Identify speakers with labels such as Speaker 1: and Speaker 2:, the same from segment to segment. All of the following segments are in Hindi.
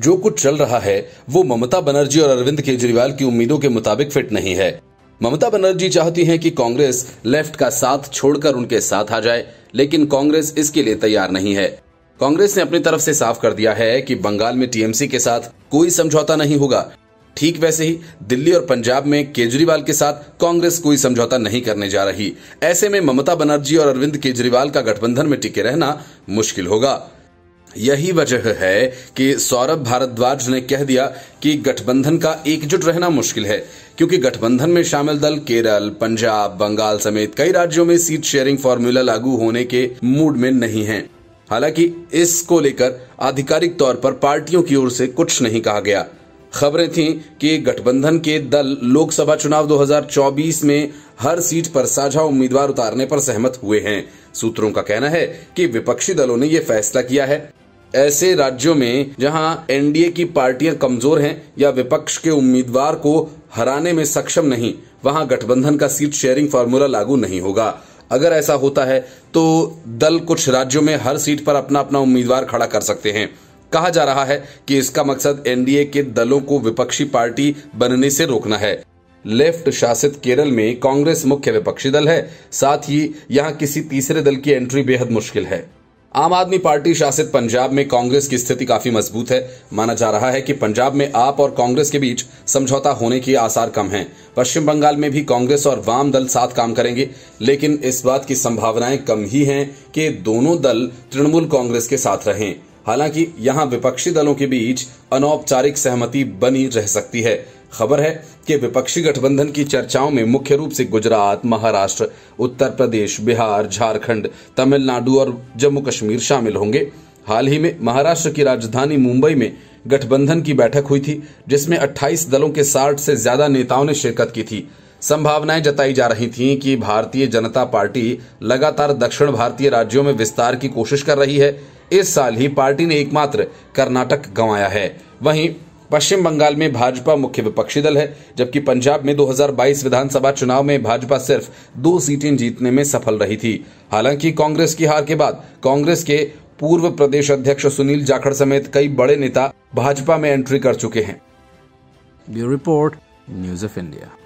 Speaker 1: जो कुछ चल रहा है वो ममता बनर्जी और अरविंद केजरीवाल की उम्मीदों के मुताबिक फिट नहीं है। ममता बनर्जी चाहती हैं कि कांग्रेस लेफ्ट का साथ छोड़कर उनके साथ आ जाए, लेकिन कांग्रेस इसके लिए तैयार नहीं है। कांग्रेस ने अपनी तरफ से साफ कर दिया है कि बंगाल में टीएमसी के साथ कोई समझौता नहीं होगा। ठीक वैसे ही दिल्ली और पंजाब में केजरीवाल के साथ कांग्रेस कोई समझौता नहीं करने जा रही। ऐसे में ममता बनर्जी और अरविंद केजरीवाल का गठबंधन में टिके रहना मुश्किल होगा। यही वजह है कि सौरभ भारद्वाज ने कह दिया कि गठबंधन का एकजुट रहना मुश्किल है, क्योंकि गठबंधन में शामिल दल केरल, पंजाब, बंगाल समेत कई राज्यों में सीट शेयरिंग फॉर्मूला लागू होने के मूड में नहीं है। हालांकि इसको लेकर आधिकारिक तौर पर पार्टियों की ओर से कुछ नहीं कहा गया। खबरें थीं कि गठबंधन के दल लोकसभा चुनाव 2024 में हर सीट पर साझा उम्मीदवार उतारने पर सहमत हुए हैं। सूत्रों का कहना है कि विपक्षी दलों ने यह फैसला किया है। ऐसे राज्यों में जहां एनडीए की पार्टियां कमजोर हैं या विपक्ष के उम्मीदवार को हराने में सक्षम नहीं, वहां गठबंधन का सीट शेयरिंग फॉर्मूला लागू नहीं होगा। अगर ऐसा होता है तो दल कुछ राज्यों में हर सीट पर अपना अपना उम्मीदवार खड़ा कर सकते हैं। कहा जा रहा है कि इसका मकसद एनडीए के दलों को विपक्षी पार्टी बनने से रोकना है। लेफ्ट शासित केरल में कांग्रेस मुख्य विपक्षी दल है, साथ ही यहां किसी तीसरे दल की एंट्री बेहद मुश्किल है। आम आदमी पार्टी शासित पंजाब में कांग्रेस की स्थिति काफी मजबूत है। माना जा रहा है कि पंजाब में आप और कांग्रेस के बीच समझौता होने के आसार कम हैं। पश्चिम बंगाल में भी कांग्रेस और वाम दल साथ काम करेंगे, लेकिन इस बात की संभावनाएं कम ही हैं कि दोनों दल तृणमूल कांग्रेस के साथ रहें। हालांकि यहां विपक्षी दलों के बीच अनौपचारिक सहमति बनी रह सकती है। खबर है कि विपक्षी गठबंधन की चर्चाओं में मुख्य रूप से गुजरात, महाराष्ट्र, उत्तर प्रदेश, बिहार, झारखंड, तमिलनाडु और जम्मू कश्मीर शामिल होंगे। हाल ही में महाराष्ट्र की राजधानी मुंबई में गठबंधन की बैठक हुई थी, जिसमें 28 दलों के 60 से ज्यादा नेताओं ने शिरकत की थी। संभावनाएं जताई जा रही थीं कि भारतीय जनता पार्टी लगातार दक्षिण भारतीय राज्यों में विस्तार की कोशिश कर रही है। इस साल ही पार्टी ने एकमात्र कर्नाटक गंवाया है। वहीं पश्चिम बंगाल में भाजपा मुख्य विपक्षी दल है, जबकि पंजाब में 2022 विधानसभा चुनाव में भाजपा सिर्फ 2 सीटें जीतने में सफल रही थी। हालांकि कांग्रेस की हार के बाद कांग्रेस के पूर्व प्रदेश अध्यक्ष सुनील जाखड़ समेत कई बड़े नेता भाजपा में एंट्री कर चुके हैं।
Speaker 2: Bureau report, news of India.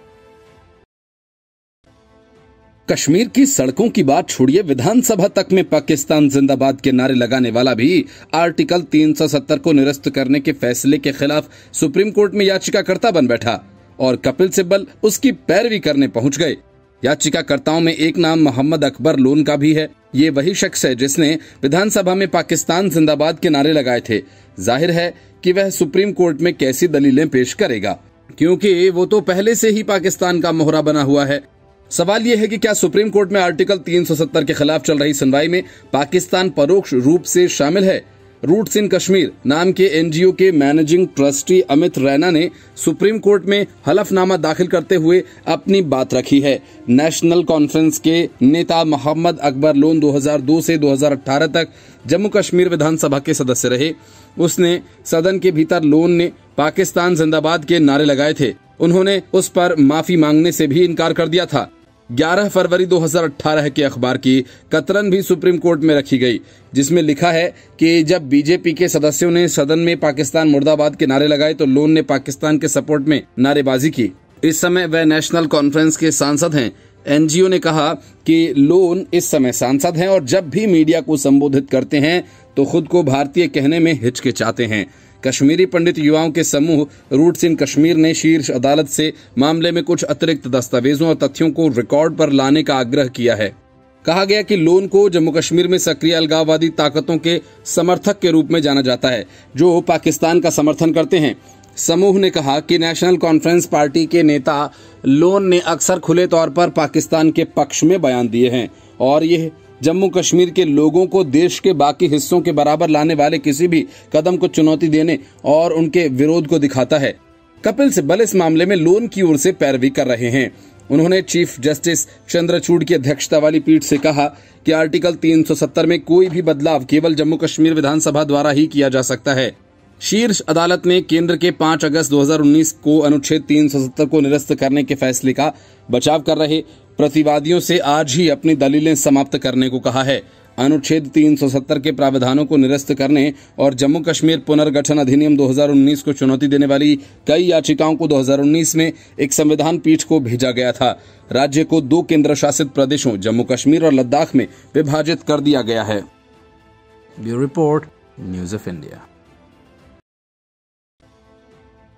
Speaker 3: Kashmir की सड़कों की बात छोड़िए, विधानसभा तक में पाकिस्तान जिंदाबाद के नारे लगाने वाला भी आर्टिकल 370 को निरस्त करने के फैसले के खिलाफ सुप्रीम कोर्ट में याचिकाकर्ता बन बैठा और कपिल सिब्बल उसकी पैरवी करने पहुंच गए। याचिकाकर्ताओं में एक नाम मोहम्मद अकबर लोन का भी है। ये वही शख्स है जिसने विधानसभा में पाकिस्तान जिंदाबाद के नारे लगाए थे। जाहिर है कि वह सुप्रीम कोर्ट में कैसी दलीलें पेश करेगा, क्योंकि वो तो पहले से ही पाकिस्तान का मोहरा बना हुआ है। सवाल यह है कि क्या सुप्रीम कोर्ट में आर्टिकल 370 के खिलाफ चल रही सुनवाई में पाकिस्तान परोक्ष रूप से शामिल है। रूट्स इन कश्मीर नाम के एनजीओ के मैनेजिंग ट्रस्टी अमित रैना ने सुप्रीम कोर्ट में हलफनामा दाखिल करते हुए अपनी बात रखी है। नेशनल कॉन्फ्रेंस के नेता मोहम्मद अकबर लोन 2002 से 2018 तक जम्मू कश्मीर विधानसभा के सदस्य रहे। उसने सदन के भीतर लोन ने पाकिस्तान जिंदाबाद के नारे लगाए थे। उन्होंने उस पर माफी मांगने से भी इनकार कर दिया था। 11 फरवरी 2018 के अखबार की कतरन भी सुप्रीम कोर्ट में रखी गई, जिसमें लिखा है कि जब बीजेपी के सदस्यों ने सदन में पाकिस्तान मुर्दाबाद के नारे लगाए तो लोन ने पाकिस्तान के सपोर्ट में नारेबाजी की। इस समय वह नेशनल कॉन्फ्रेंस के सांसद हैं। एनजीओ ने कहा कि लोन इस समय सांसद हैं और जब भी मीडिया को संबोधित करते हैं तो खुद को भारतीय कहने में हिचकिचाते हैं। कश्मीरी पंडित युवाओं के समूह रूट्स इन कश्मीर ने शीर्ष अदालत से मामले में कुछ अतिरिक्त दस्तावेजों और तथ्यों को रिकॉर्ड पर लाने का आग्रह किया है। कहा गया कि लोन को जम्मू कश्मीर में सक्रिय अलगाववादी ताकतों के समर्थक के रूप में जाना जाता है, जो पाकिस्तान का समर्थन करते हैं। समूह ने कहा कि नेशनल कॉन्फ्रेंस पार्टी के नेता लोन ने अक्सर खुले तौर पर पाकिस्तान के पक्ष में बयान दिए हैं और यह जम्मू कश्मीर के लोगों को देश के बाकी हिस्सों के बराबर लाने वाले किसी भी कदम को चुनौती देने और उनके विरोध को दिखाता है। कपिल सिब्बल इस मामले में लोन की ओर से पैरवी कर रहे हैं। उन्होंने चीफ जस्टिस चंद्रचूड़ की अध्यक्षता वाली पीठ से कहा कि आर्टिकल 370 में कोई भी बदलाव केवल जम्मू कश्मीर विधानसभा द्वारा ही किया जा सकता है। शीर्ष अदालत ने केंद्र के 5 अगस्त 2019 को अनुच्छेद 370 को निरस्त करने के फैसले का बचाव कर रहे प्रतिवादियों से आज ही अपनी दलीलें समाप्त करने को कहा है। अनुच्छेद 370 के प्रावधानों को निरस्त करने और जम्मू कश्मीर पुनर्गठन अधिनियम 2019 को चुनौती देने वाली कई याचिकाओं को 2019 में एक संविधान पीठ को भेजा गया था। राज्य को 2 केंद्र शासित प्रदेशों जम्मू कश्मीर और लद्दाख में विभाजित कर दिया गया है।
Speaker 2: Bureau report, news of India.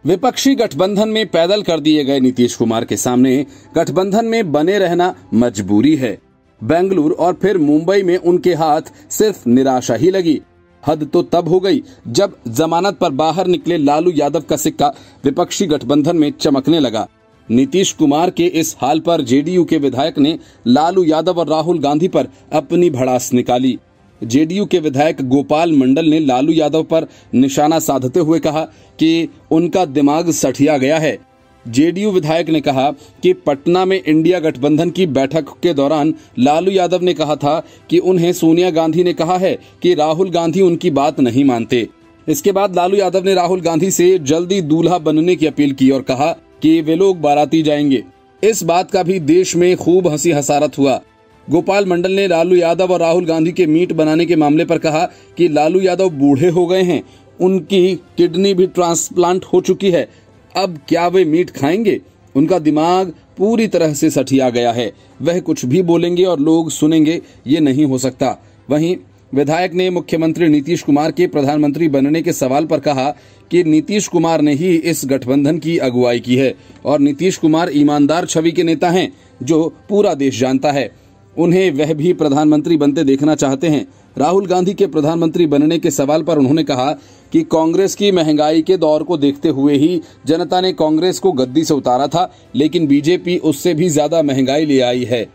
Speaker 3: विपक्षी गठबंधन में पैदल कर दिए गए नीतीश कुमार के सामने गठबंधन में बने रहना मजबूरी है। बेंगलुरु और फिर मुंबई में उनके हाथ सिर्फ निराशा ही लगी। हद तो तब हो गई जब जमानत पर बाहर निकले लालू यादव का सिक्का विपक्षी गठबंधन में चमकने लगा। नीतीश कुमार के इस हाल पर जेडीयू के विधायक ने लालू यादव और राहुल गांधी पर अपनी भड़ास निकाली। जेडीयू के विधायक गोपाल मंडल ने लालू यादव पर निशाना साधते हुए कहा कि उनका दिमाग सठिया गया है। जेडीयू विधायक ने कहा कि पटना में इंडिया गठबंधन की बैठक के दौरान लालू यादव ने कहा था कि उन्हें सोनिया गांधी ने कहा है कि राहुल गांधी उनकी बात नहीं मानते। इसके बाद लालू यादव ने राहुल गांधी से जल्दी दूल्हा बनने की अपील की और कहा कि वे लोग बाराती जाएंगे। इस बात का भी देश में खूब हंसी हसारत हुआ। गोपाल मंडल ने लालू यादव और राहुल गांधी के मीट बनाने के मामले पर कहा कि लालू यादव बूढ़े हो गए हैं, उनकी किडनी भी ट्रांसप्लांट हो चुकी है, अब क्या वे मीट खाएंगे? उनका दिमाग पूरी तरह से सठिया गया है, वह कुछ भी बोलेंगे और लोग सुनेंगे, ये नहीं हो सकता। वहीं विधायक ने मुख्यमंत्री नीतीश कुमार के प्रधानमंत्री बनने के सवाल पर कहा कि नीतीश कुमार ने ही इस गठबंधन की अगुवाई की है और नीतीश कुमार ईमानदार छवि के नेता हैं जो पूरा देश जानता है। उन्हें वह भी प्रधानमंत्री बनते देखना चाहते हैं। राहुल गांधी के प्रधानमंत्री बनने के सवाल पर उन्होंने कहा कि कांग्रेस की महंगाई के दौर को देखते हुए ही जनता ने कांग्रेस को गद्दी से उतारा था, लेकिन बीजेपी उससे भी ज्यादा महंगाई ले आई है।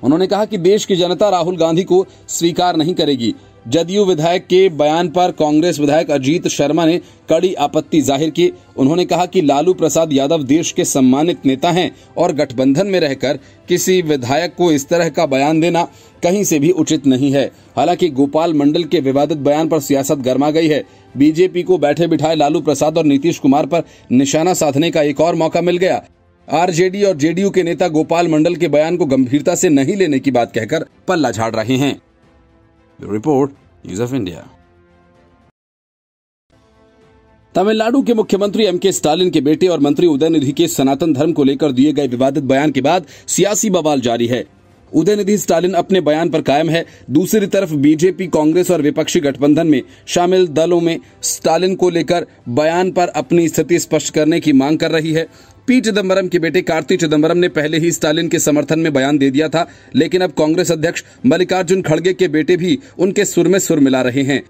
Speaker 3: उन्होंने कहा कि देश की जनता राहुल गांधी को स्वीकार नहीं करेगी। जदयू विधायक के बयान पर कांग्रेस विधायक अजीत शर्मा ने कड़ी आपत्ति जाहिर की। उन्होंने कहा कि लालू प्रसाद यादव देश के सम्मानित नेता हैं और गठबंधन में रहकर किसी विधायक को इस तरह का बयान देना कहीं से भी उचित नहीं है। हालांकि गोपाल मंडल के विवादित बयान पर सियासत गर्मा गई है। बीजेपी को बैठे बिठाए लालू प्रसाद और नीतीश कुमार पर निशाना साधने का एक और मौका मिल गया। आरजेडी और जेडीयू के नेता गोपाल मंडल के बयान को गंभीरता से नहीं लेने की बात कहकर पल्ला झाड़ रहे हैं।
Speaker 2: Report, news of India.
Speaker 3: Tamil Nadu के मुख्यमंत्री एमके स्टालिन के बेटे और मंत्री उदयनिधि के सनातन धर्म को लेकर दिए गए विवादित बयान के बाद सियासी बवाल जारी है। उदयनिधि स्टालिन अपने बयान पर कायम है। दूसरी तरफ बीजेपी, कांग्रेस और विपक्षी गठबंधन में शामिल दलों में स्टालिन को लेकर बयान पर अपनी स्थिति स्पष्ट करने की मांग कर रही है। पी चिदम्बरम के बेटे कार्ति चिदम्बरम ने पहले ही स्टालिन के समर्थन में बयान दे दिया था, लेकिन अब कांग्रेस अध्यक्ष मल्लिकार्जुन खड़गे के बेटे भी उनके सुर में सुर मिला रहे हैं।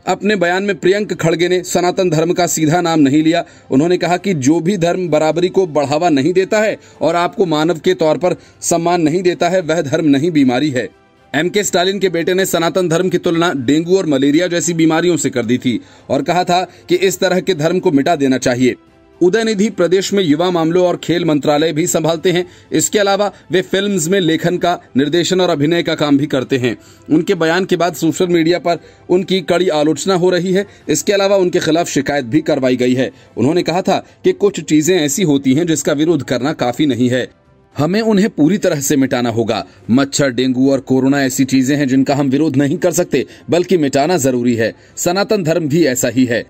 Speaker 3: अपने बयान में प्रियंक खड़गे ने सनातन धर्म का सीधा नाम नहीं लिया। उन्होंने कहा कि जो भी धर्म बराबरी को बढ़ावा नहीं देता है और आपको मानव के तौर पर सम्मान नहीं देता है, वह धर्म नहीं बीमारी है। एमके स्टालिन के बेटे ने सनातन धर्म की तुलना डेंगू और मलेरिया जैसी बीमारियों से कर दी थी और कहा था कि इस तरह के धर्म को मिटा देना चाहिए। उदयनिधि प्रदेश में युवा मामलों और खेल मंत्रालय भी संभालते हैं। इसके अलावा वे फिल्म्स में लेखन का, निर्देशन और अभिनय का काम भी करते हैं। उनके बयान के बाद सोशल मीडिया पर उनकी कड़ी आलोचना हो रही है। इसके अलावा उनके खिलाफ शिकायत भी करवाई गई है। उन्होंने कहा था कि कुछ चीजें ऐसी होती हैं जिसका विरोध करना काफी नहीं है, हमें उन्हें पूरी तरह से मिटाना होगा। मच्छर, डेंगू और कोरोना ऐसी चीजें हैं जिनका हम विरोध नहीं कर सकते, बल्कि मिटाना जरूरी है। सनातन धर्म भी ऐसा ही है।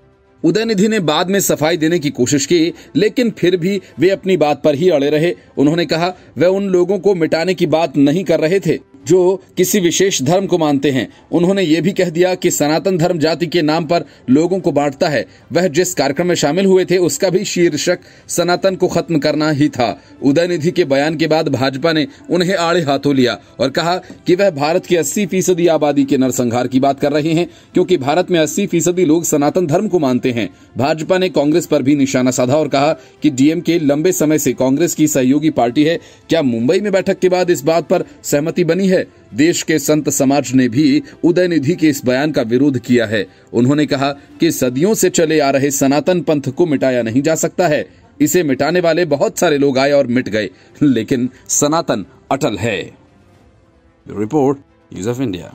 Speaker 3: उदयनिधि ने बाद में सफाई देने की कोशिश की, लेकिन फिर भी वे अपनी बात पर ही अड़े रहे। उन्होंने कहा वे उन लोगों को मिटाने की बात नहीं कर रहे थे जो किसी विशेष धर्म को मानते हैं। उन्होंने ये भी कह दिया कि सनातन धर्म जाति के नाम पर लोगों को बांटता है। वह जिस कार्यक्रम में शामिल हुए थे उसका भी शीर्षक सनातन को खत्म करना ही था। उदयनिधि के बयान के बाद भाजपा ने उन्हें आड़े हाथों लिया और कहा कि वह भारत की 80% आबादी के नरसंहार की बात कर रहे हैं, क्योंकि भारत में 80% लोग सनातन धर्म को मानते हैं। भाजपा ने कांग्रेस पर भी निशाना साधा और कहा कि डीएमके लंबे समय से कांग्रेस की सहयोगी पार्टी है। क्या मुंबई में बैठक के बाद इस बात पर सहमति बनी है? देश के संत समाज ने भी उदयनिधि के इस बयान का विरोध किया है। उन्होंने कहा कि सदियों से चले आ रहे सनातन पंथ को मिटाया नहीं जा सकता है। इसे मिटाने वाले बहुत सारे लोग आए और मिट गए, लेकिन सनातन अटल है।
Speaker 2: Report, news of India.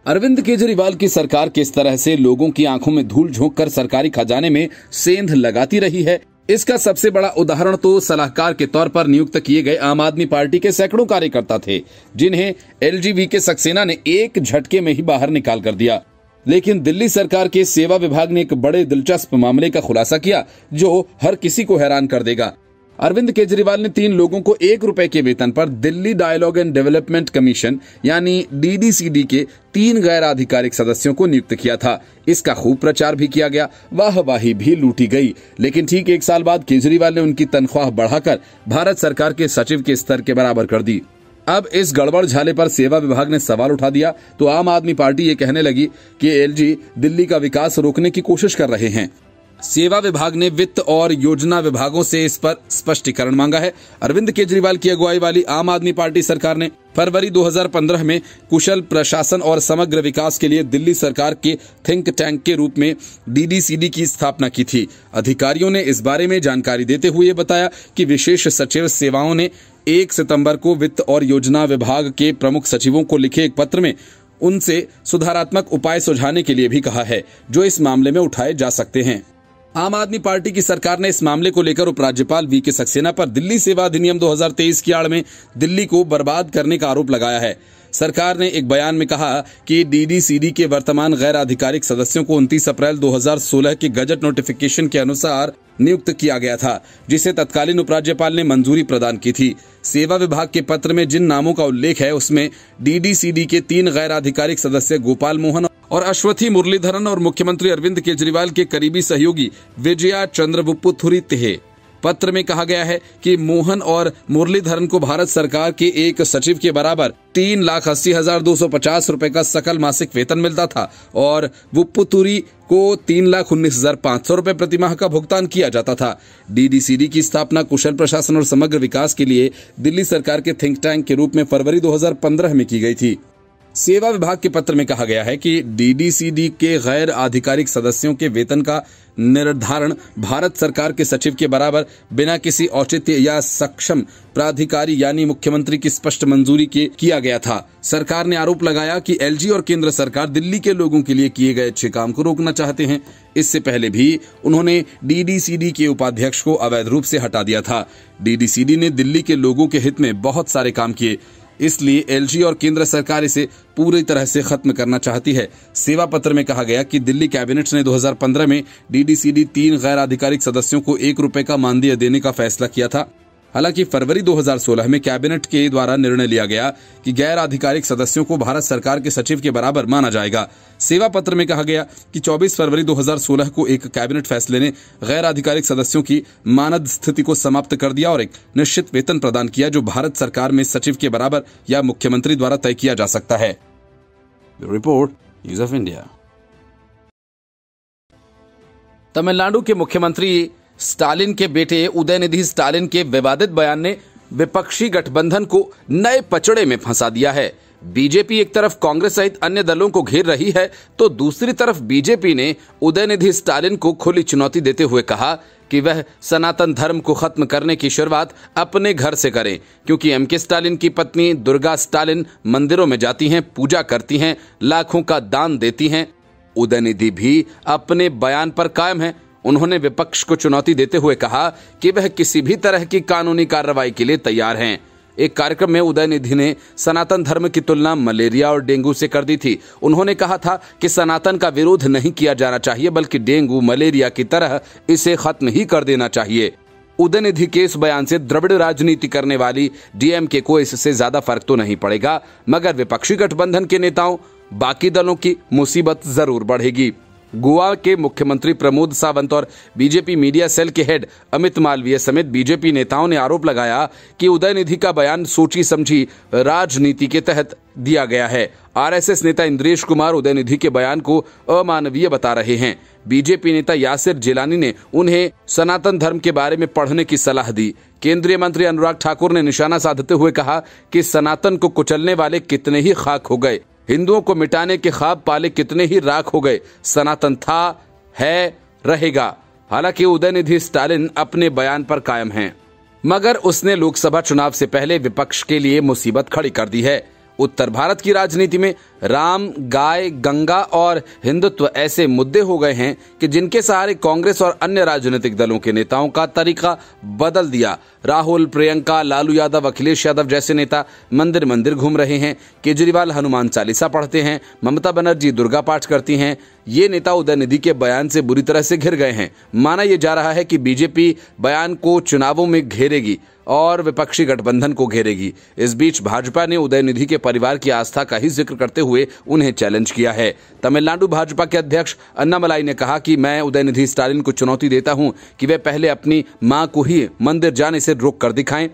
Speaker 3: Arvind Kejriwal की सरकार किस तरह से लोगों की आंखों में धूल झोंक कर सरकारी खजाने में सेंध लगाती रही है, इसका सबसे बड़ा उदाहरण तो सलाहकार के तौर पर नियुक्त किए गए आम आदमी पार्टी के सैकड़ों कार्यकर्ता थे, जिन्हें एलजी सक्सेना ने एक झटके में ही बाहर निकाल कर दिया। लेकिन दिल्ली सरकार के सेवा विभाग ने एक बड़े दिलचस्प मामले का खुलासा किया जो हर किसी को हैरान कर देगा। अरविंद केजरीवाल ने 3 लोगों को ₹1 के वेतन पर Delhi dialogue and development commission यानी DDCD के 3 गैर आधिकारिक सदस्यों को नियुक्त किया था। इसका खूब प्रचार भी किया गया, वाहवाही भी लूटी गई। लेकिन ठीक 1 साल बाद केजरीवाल ने उनकी तनख्वाह बढ़ाकर भारत सरकार के सचिव के स्तर के बराबर कर दी। अब इस गड़बड़ झाले पर सेवा विभाग ने सवाल उठा दिया तो आम आदमी पार्टी ये कहने लगी कि एलजी दिल्ली का विकास रोकने की कोशिश कर रहे हैं। सेवा विभाग ने वित्त और योजना विभागों से इस पर स्पष्टीकरण मांगा है। अरविंद केजरीवाल की अगुवाई वाली आम आदमी पार्टी सरकार ने फरवरी 2015 में कुशल प्रशासन और समग्र विकास के लिए दिल्ली सरकार के थिंक टैंक के रूप में DDCD की स्थापना की थी। अधिकारियों ने इस बारे में जानकारी देते हुए बताया कि विशेष सचिव सेवाओं ने 1 सितंबर को वित्त और योजना विभाग के प्रमुख सचिवों को लिखे एक पत्र में उनसे सुधारात्मक उपाय सुझाने के लिए भी कहा है जो इस मामले में उठाए जा सकते हैं। आम आदमी पार्टी की सरकार ने इस मामले को लेकर उपराज्यपाल VK सक्सेना पर दिल्ली सेवा अधिनियम 2023 की आड़ में दिल्ली को बर्बाद करने का आरोप लगाया है। सरकार ने एक बयान में कहा कि DDCD के वर्तमान गैर आधिकारिक सदस्यों को 29 अप्रैल 2016 के गजट नोटिफिकेशन के अनुसार नियुक्त किया गया था, जिसे तत्कालीन उपराज्यपाल ने मंजूरी प्रदान की थी। सेवा विभाग के पत्र में जिन नामों का उल्लेख है उसमें DDCD के 3 गैर आधिकारिक सदस्य गोपाल मोहन और अश्वथी मुरलीधरन और मुख्यमंत्री अरविंद केजरीवाल के करीबी सहयोगी विजया चंद्रबुप्पुथुरी थे। पत्र में कहा गया है कि मोहन और मुरलीधरन को भारत सरकार के एक सचिव के बराबर 3,80,250 रुपए का सकल मासिक वेतन मिलता था और बुप्पुथुरी को 3,19,500 रुपए प्रतिमाह का भुगतान किया जाता था। DDCD की स्थापना कुशल प्रशासन और समग्र विकास के लिए दिल्ली सरकार के थिंक टैंक के रूप में फरवरी 2015 में की गई थी। सेवा विभाग के पत्र में कहा गया है कि DDCD के गैर आधिकारिक सदस्यों के वेतन का निर्धारण भारत सरकार के सचिव के बराबर बिना किसी औचित्य या सक्षम प्राधिकारी यानी मुख्यमंत्री की स्पष्ट मंजूरी के किया गया था। सरकार ने आरोप लगाया कि एलजी और केंद्र सरकार दिल्ली के लोगों के लिए किए गए अच्छे काम को रोकना चाहते हैं। इससे पहले भी उन्होंने DDCD के उपाध्यक्ष को अवैध रूप से हटा दिया था। DDCD ने दिल्ली के लोगों के हित में बहुत सारे काम किए, इसलिए एलजी और केंद्र सरकार इसे पूरी तरह से खत्म करना चाहती है। सेवा पत्र में कहा गया कि दिल्ली कैबिनेट ने 2015 में DDCD 3 गैर आधिकारिक सदस्यों को ₹1 का मानदेय देने का फैसला किया था। हालांकि फरवरी 2016 में कैबिनेट के द्वारा निर्णय लिया गया कि गैर आधिकारिक सदस्यों को भारत सरकार के सचिव के बराबर माना जाएगा। सेवा पत्र में कहा गया कि 24 फरवरी 2016 को एक कैबिनेट फैसले ने गैर आधिकारिक सदस्यों की मानद स्थिति को समाप्त कर दिया और एक निश्चित वेतन प्रदान किया जो भारत सरकार में सचिव के बराबर या मुख्यमंत्री द्वारा तय किया जा सकता है।
Speaker 2: Report news of India.
Speaker 1: Tamil Nadu के मुख्यमंत्री स्टालिन के बेटे उदयनिधि स्टालिन के विवादित बयान ने विपक्षी गठबंधन को नए पचड़े में फंसा दिया है। बीजेपी एक तरफ कांग्रेस सहित अन्य दलों को घेर रही है तो दूसरी तरफ बीजेपी ने उदयनिधि स्टालिन को खुली चुनौती देते हुए कहा कि वह सनातन धर्म को खत्म करने की शुरुआत अपने घर से करें, क्योंकि MK स्टालिन की पत्नी दुर्गा स्टालिन मंदिरों में जाती हैं, पूजा करती हैं, लाखों का दान देती हैं। उदयनिधि भी अपने बयान पर कायम है। उन्होंने विपक्ष को चुनौती देते हुए कहा कि वह किसी भी तरह की कानूनी कार्रवाई के लिए तैयार हैं। एक कार्यक्रम में उदयनिधि ने सनातन धर्म की तुलना मलेरिया और डेंगू से कर दी थी। उन्होंने कहा था कि सनातन का विरोध नहीं किया जाना चाहिए, बल्कि डेंगू मलेरिया की तरह इसे खत्म ही कर देना चाहिए। उदयनिधि के इस बयान से द्रविड़ राजनीति करने वाली DMK को इससे ज्यादा फर्क तो नहीं पड़ेगा, मगर विपक्षी गठबंधन के नेताओं बाकी दलों की मुसीबत जरूर बढ़ेगी। गोवा के मुख्यमंत्री प्रमोद सावंत और बीजेपी मीडिया सेल के हेड अमित मालवीय समेत बीजेपी नेताओं ने आरोप लगाया कि उदयनिधि का बयान सोची समझी राजनीति के तहत दिया गया है। RSS नेता इंद्रेश कुमार उदयनिधि के बयान को अमानवीय बता रहे हैं। बीजेपी नेता यासिर जिलानी ने उन्हें सनातन धर्म के बारे में पढ़ने की सलाह दी। केंद्रीय मंत्री अनुराग ठाकुर ने निशाना साधते हुए कहा कि सनातन को कुचलने वाले कितने ही खाक हो गए, हिंदुओं को मिटाने के ख्वाब पाले कितने ही राख हो गए, सनातन था, है, रहेगा। हालांकि उदयनिधि स्टालिन अपने बयान पर कायम हैं, मगर उसने लोकसभा चुनाव से पहले विपक्ष के लिए मुसीबत खड़ी कर दी है। उत्तर भारत की राजनीति में राम, गाय, गंगा और हिंदुत्व ऐसे मुद्दे हो गए हैं कि जिनके सहारे कांग्रेस और अन्य राजनीतिक दलों के नेताओं का तरीका बदल दिया। राहुल, प्रियंका, लालू यादव, अखिलेश यादव जैसे नेता मंदिर मंदिर घूम रहे हैं। केजरीवाल हनुमान चालीसा पढ़ते हैं। ममता बनर्जी दुर्गा पाठ करती हैं। ये नेता उदयनिधि के बयान से बुरी तरह से घिर गए हैं। माना यह जा रहा है कि बीजेपी बयान को चुनावों में घेरेगी और विपक्षी गठबंधन को घेरेगी। इस बीच भाजपा ने उदयनिधि के परिवार की आस्था का ही जिक्र करते हुए उन्हें चैलेंज किया है। तमिलनाडु भाजपा के अध्यक्ष अन्नामलाई ने कहा कि मैं उदयनिधि स्टालिन को चुनौती देता हूं कि वे पहले अपनी मां को ही मंदिर जाने से रोक कर दिखाएं।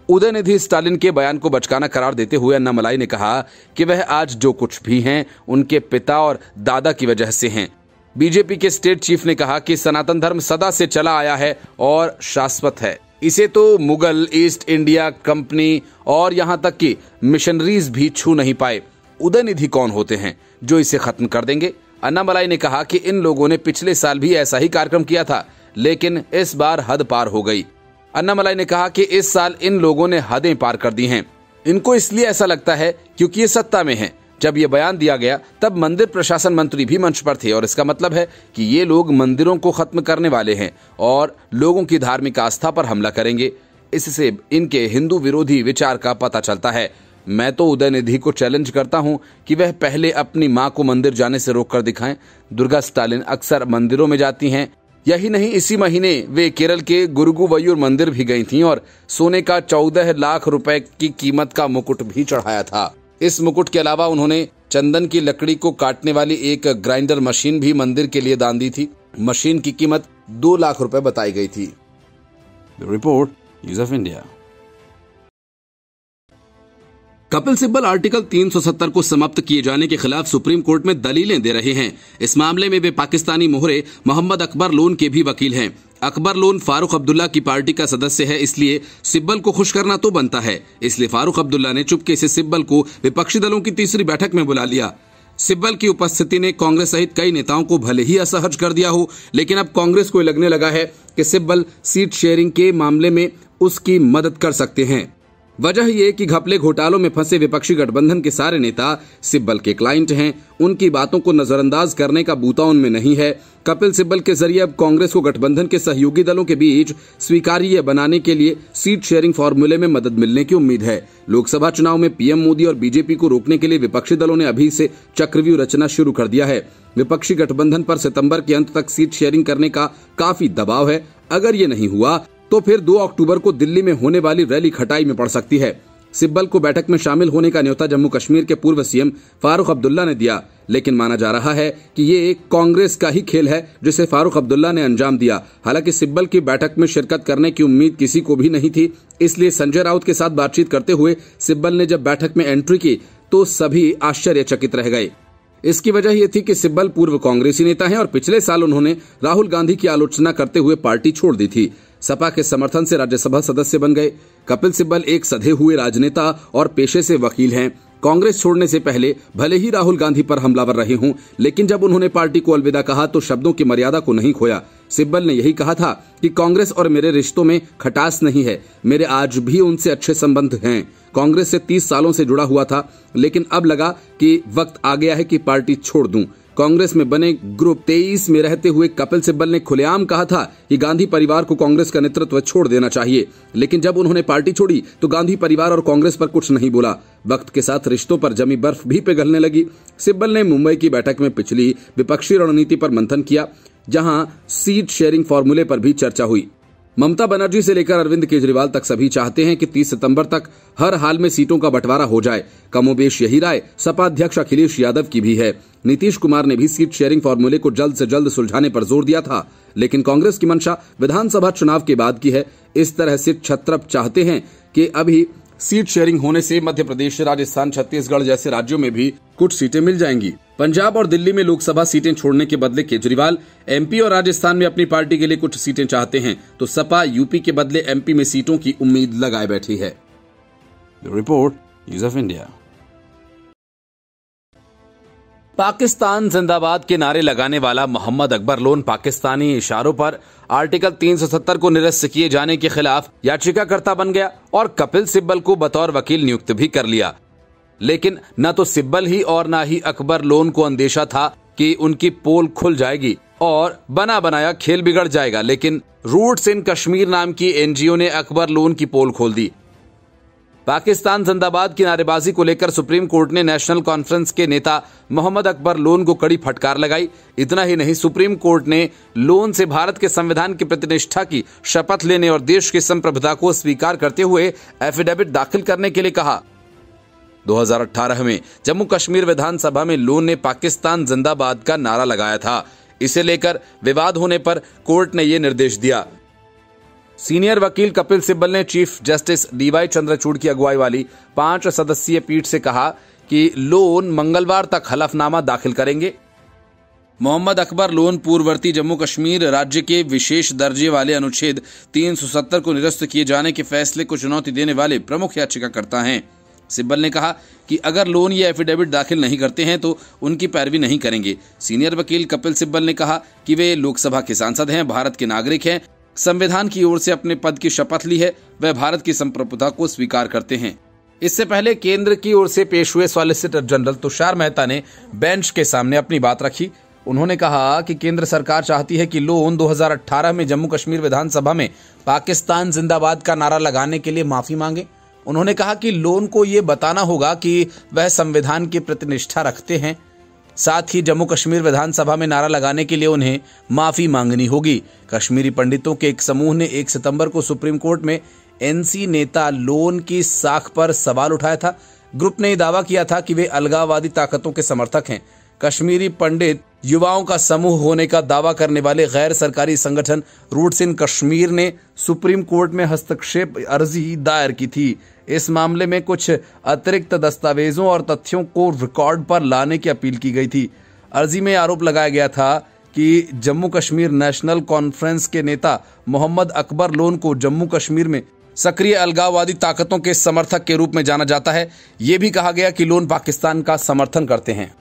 Speaker 1: उदयनिधि स्टालिन के बयान को बचकाना करार देते हुए अन्नामलाई ने कहा कि वह आज जो कुछ भी हैं उनके पिता और दादा की वजह से हैं। बीजेपी के स्टेट चीफ ने कहा कि सनातन धर्म सदा से चला आया है और शाश्वत है। इसे तो मुगल, ईस्ट इंडिया कंपनी और यहां तक कि मिशनरीज भी छू नहीं पाए। उदयनिधि कौन होते हैं जो इसे खत्म कर देंगे? अन्नामलाई ने कहा कि इन लोगों ने पिछले साल भी ऐसा ही कार्यक्रम किया था, लेकिन इस बार हद पार हो गई। अन्नामलाई ने कहा कि इस साल इन लोगों ने हदें पार कर दी हैं। इनको इसलिए ऐसा लगता है क्योंकि ये सत्ता में हैं। जब ये बयान दिया गया तब मंदिर प्रशासन मंत्री भी मंच पर थे और इसका मतलब है कि ये लोग मंदिरों को खत्म करने वाले हैं और लोगों की धार्मिक आस्था पर हमला करेंगे। इससे इनके हिंदू विरोधी विचार का पता चलता है। मैं तो उदयनिधि को चैलेंज करता हूं कि वह पहले अपनी मां को मंदिर जाने से रोककर दिखाएं। दुर्गा स्टालिन अक्सर मंदिरों में जाती हैं। यही नहीं, इसी महीने वे केरल के गुरुगुवयूर मंदिर भी गई थीं और सोने का 14 लाख रुपए की कीमत का मुकुट भी चढ़ाया था। इस मुकुट के अलावा उन्होंने चंदन की लकड़ी को काटने वाली एक ग्राइंडर मशीन भी मंदिर के लिए दान दी थी। मशीन की कीमत 2 लाख रुपए बताई गई थी।
Speaker 2: Report news of India.
Speaker 3: Kapil Sibal article 370 को समाप्त किए जाने के खिलाफ सुप्रीम कोर्ट में दलीलें दे रहे हैं। इस मामले में वे पाकिस्तानी मोहरे मोहम्मद अकबर लोन के भी वकील हैं। अकबर लोन फारूक अब्दुल्ला की पार्टी का सदस्य है, इसलिए सिब्बल को खुश करना तो बनता है। इसलिए फारूक अब्दुल्ला ने चुपके से सिब्बल को विपक्षी दलों की तीसरी बैठक में बुला लिया। सिब्बल की उपस्थिति ने कांग्रेस सहित कई नेताओं को भले ही असहज कर दिया हो, लेकिन अब कांग्रेस को लगने लगा है कि सिब्बल सीट शेयरिंग के मामले में उसकी मदद कर सकते हैं। वजह यह कि घपले घोटालों में फंसे विपक्षी गठबंधन के सारे नेता सिब्बल के क्लाइंट हैं। उनकी बातों को नजरअंदाज करने का बूता उनमें नहीं है। कपिल सिब्बल के जरिए अब कांग्रेस को गठबंधन के सहयोगी दलों के बीच स्वीकार्य बनाने के लिए सीट शेयरिंग फॉर्मूले में मदद मिलने की उम्मीद है। लोकसभा चुनाव में पीएम मोदी और बीजेपी को रोकने के लिए विपक्षी दलों ने अभी से चक्रव्यूह रचना शुरू कर दिया है। विपक्षी गठबंधन पर सितंबर के अंत तक सीट शेयरिंग करने का काफी दबाव है। अगर ये नहीं हुआ तो फिर 2 अक्टूबर को दिल्ली में होने वाली रैली खटाई में पड़ सकती है। सिब्बल को बैठक में शामिल होने का न्योता जम्मू कश्मीर के पूर्व सीएम फारूक अब्दुल्ला ने दिया, लेकिन माना जा रहा है कि ये एक कांग्रेस का ही खेल है जिसे फारूक अब्दुल्ला ने अंजाम दिया। हालांकि सिब्बल की बैठक में शिरकत करने की उम्मीद किसी को भी नहीं थी, इसलिए संजय राउत के साथ बातचीत करते हुए सिब्बल ने जब बैठक में एंट्री की तो सभी आश्चर्यचकित रह गए। इसकी वजह यह थी कि सिब्बल पूर्व कांग्रेसी नेता हैं और पिछले साल उन्होंने राहुल गांधी की आलोचना करते हुए पार्टी छोड़ दी थी। सपा के समर्थन से राज्यसभा सदस्य बन गए। कपिल सिब्बल एक सधे हुए राजनेता और पेशे से वकील हैं। कांग्रेस छोड़ने से पहले भले ही राहुल गांधी पर हमलावर रहे हों, लेकिन जब उन्होंने पार्टी को अलविदा कहा तो शब्दों की मर्यादा को नहीं खोया। सिब्बल ने यही कहा था कि कांग्रेस और मेरे रिश्तों में खटास नहीं है, मेरे आज भी उनसे अच्छे संबंध हैं। कांग्रेस से 30 सालों से जुड़ा हुआ था, लेकिन अब लगा कि वक्त आ गया है कि पार्टी छोड़ दूं। कांग्रेस में बने ग्रुप 23 में रहते हुए कपिल सिब्बल ने खुलेआम कहा था कि गांधी परिवार को कांग्रेस का नेतृत्व छोड़ देना चाहिए, लेकिन जब उन्होंने पार्टी छोड़ी तो गांधी परिवार और कांग्रेस पर कुछ नहीं बोला। वक्त के साथ रिश्तों पर जमी बर्फ भी पिघलने लगी। सिब्बल ने मुंबई की बैठक में पिछली विपक्षी रणनीति पर मंथन किया, जहां सीट शेयरिंग फॉर्मूले पर भी चर्चा हुई। ममता बनर्जी से लेकर अरविंद केजरीवाल तक सभी चाहते हैं कि 30 सितंबर तक हर हाल में सीटों का बंटवारा हो जाए। कमोबेश यही राय सपा अध्यक्ष अखिलेश यादव की भी है। नीतीश कुमार ने भी सीट शेयरिंग फॉर्मूले को जल्द से जल्द सुलझाने पर जोर दिया था, लेकिन कांग्रेस की मंशा विधानसभा चुनाव के बाद की है। इस तरह से छत्रप चाहते हैं कि अभी सीट शेयरिंग होने से मध्य प्रदेश, राजस्थान, छत्तीसगढ़ जैसे राज्यों में भी कुछ सीटें मिल जाएंगी। पंजाब और दिल्ली में लोकसभा सीटें छोड़ने के बदले केजरीवाल एमपी और राजस्थान में अपनी पार्टी के लिए कुछ सीटें चाहते हैं, तो सपा यूपी के बदले एमपी में सीटों की उम्मीद लगाए बैठी है।
Speaker 2: Report news of India.
Speaker 1: Pakistan जिंदाबाद के नारे लगाने वाला मोहम्मद अकबर लोन पाकिस्तानी इशारों पर आर्टिकल 370 को निरस्त किए जाने के खिलाफ याचिकाकर्ता बन गया और कपिल सिब्बल को बतौर वकील नियुक्त भी कर लिया। लेकिन न तो सिब्बल ही और न ही अकबर लोन को अंदेशा था कि उनकी पोल खुल जाएगी और बना बनाया खेल बिगड़ जाएगा। लेकिन रूट्स इन कश्मीर नाम की एनजीओ ने अकबर लोन की पोल खोल दी। पाकिस्तान जिंदाबाद की नारेबाजी को लेकर सुप्रीम कोर्ट ने नेशनल कॉन्फ्रेंस के नेता मोहम्मद अकबर लोन को कड़ी फटकार लगाई। इतना ही नहीं, सुप्रीम कोर्ट ने लोन से भारत के संविधान की प्रतिनिष्ठा की शपथ लेने और देश की संप्रभुता को स्वीकार करते हुए एफिडेविट दाखिल करने के लिए कहा। 2018 में जम्मू कश्मीर विधानसभा में लोन ने पाकिस्तान जिंदाबाद का नारा लगाया था। इसे लेकर विवाद होने पर कोर्ट ने यह निर्देश दिया। सीनियर वकील कपिल सिब्बल ने चीफ जस्टिस डीवाई चंद्रचूड़ की अगुवाई वाली 5 सदस्यीय पीठ से कहा कि लोन मंगलवार तक हलफनामा दाखिल करेंगे। मोहम्मद अकबर लोन पूर्ववर्ती जम्मू कश्मीर राज्य के विशेष दर्जे वाले अनुच्छेद 370 को निरस्त किए जाने के फैसले को चुनौती देने वाले प्रमुख याचिकाकर्ता हैं। सिब्बल ने कहा कि अगर लोन ये एफिडेविट दाखिल नहीं करते हैं तो उनकी पैरवी नहीं करेंगे। सीनियर वकील कपिल सिब्बल ने कहा कि वे लोकसभा के सांसद हैं, भारत के नागरिक हैं, संविधान की ओर से अपने पद की शपथ ली है, वह भारत की संप्रभुता को स्वीकार करते हैं। इससे पहले केंद्र की ओर से पेश हुए सॉलिसिटर जनरल तुषार मेहता ने बेंच के सामने अपनी बात रखी। उन्होंने कहा कि केंद्र सरकार चाहती है कि लोन 2018 में जम्मू कश्मीर विधानसभा में पाकिस्तान जिंदाबाद का नारा लगाने के लिए माफी मांगे। उन्होंने कहा कि लोन को यह बताना होगा कि वह संविधान की प्रतिनिष्ठा रखते हैं, साथ ही जम्मू कश्मीर विधानसभा में नारा लगाने के लिए उन्हें माफी मांगनी होगी। कश्मीरी पंडितों के एक समूह ने 1 सितंबर को सुप्रीम कोर्ट में एनसी नेता लोन की साख पर सवाल उठाया था। ग्रुप ने दावा किया था कि वे अलगाववादी ताकतों के समर्थक हैं। कश्मीरी पंडित युवाओं का समूह होने का दावा करने वाले गैर सरकारी संगठन रूट्स इन कश्मीर ने सुप्रीम कोर्ट में हस्तक्षेप अर्जी दायर की थी। इस मामले में कुछ अतिरिक्त दस्तावेजों और तथ्यों को रिकॉर्ड पर लाने की अपील की गई थी। अर्जी में आरोप लगाया गया था कि जम्मू कश्मीर नेशनल कॉन्फ्रेंस के नेता मोहम्मद अकबर लोन को जम्मू कश्मीर में सक्रिय अलगाववादी ताकतों के समर्थक के रूप में जाना जाता है। यह भी कहा गया कि लोन पाकिस्तान का समर्थन करते हैं।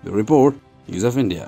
Speaker 2: The report, News of India.